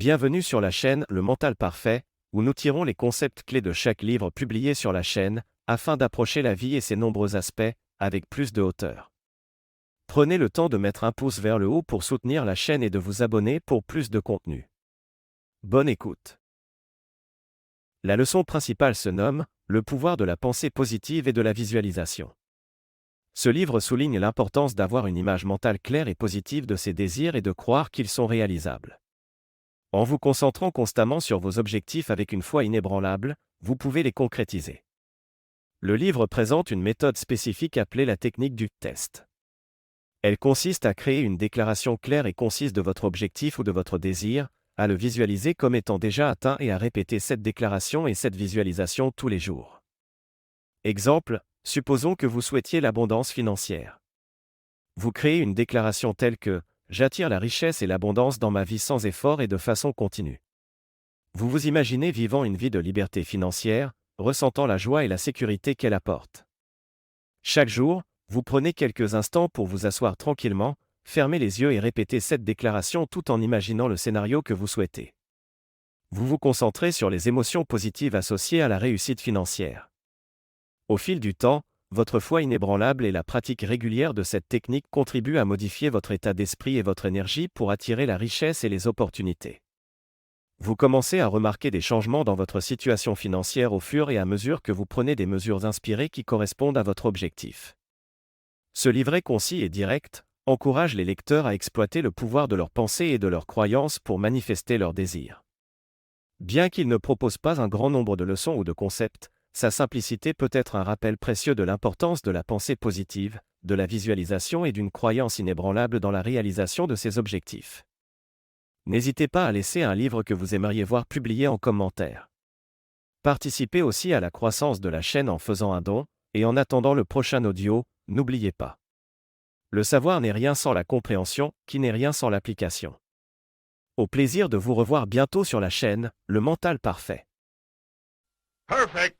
Bienvenue sur la chaîne Le Mental Parfait, où nous tirons les concepts clés de chaque livre publié sur la chaîne, afin d'approcher la vie et ses nombreux aspects, avec plus de hauteur. Prenez le temps de mettre un pouce vers le haut pour soutenir la chaîne et de vous abonner pour plus de contenu. Bonne écoute. La leçon principale se nomme « Le pouvoir de la pensée positive et de la visualisation ». Ce livre souligne l'importance d'avoir une image mentale claire et positive de ses désirs et de croire qu'ils sont réalisables. En vous concentrant constamment sur vos objectifs avec une foi inébranlable, vous pouvez les concrétiser. Le livre présente une méthode spécifique appelée la technique du test. Elle consiste à créer une déclaration claire et concise de votre objectif ou de votre désir, à le visualiser comme étant déjà atteint et à répéter cette déclaration et cette visualisation tous les jours. Exemple, supposons que vous souhaitiez l'abondance financière. Vous créez une déclaration telle que « J'attire la richesse et l'abondance dans ma vie sans effort et de façon continue ». Vous vous imaginez vivant une vie de liberté financière, ressentant la joie et la sécurité qu'elle apporte. Chaque jour, vous prenez quelques instants pour vous asseoir tranquillement, fermez les yeux et répétez cette déclaration tout en imaginant le scénario que vous souhaitez. Vous vous concentrez sur les émotions positives associées à la réussite financière. Au fil du temps, votre foi inébranlable et la pratique régulière de cette technique contribuent à modifier votre état d'esprit et votre énergie pour attirer la richesse et les opportunités. Vous commencez à remarquer des changements dans votre situation financière au fur et à mesure que vous prenez des mesures inspirées qui correspondent à votre objectif. Ce livret concis et direct encourage les lecteurs à exploiter le pouvoir de leurs pensées et de leurs croyances pour manifester leurs désirs. Bien qu'il ne propose pas un grand nombre de leçons ou de concepts, sa simplicité peut être un rappel précieux de l'importance de la pensée positive, de la visualisation et d'une croyance inébranlable dans la réalisation de ses objectifs. N'hésitez pas à laisser un livre que vous aimeriez voir publié en commentaire. Participez aussi à la croissance de la chaîne en faisant un don, et en attendant le prochain audio, n'oubliez pas. Le savoir n'est rien sans la compréhension, qui n'est rien sans l'application. Au plaisir de vous revoir bientôt sur la chaîne, Le Mental Parfait. Perfect.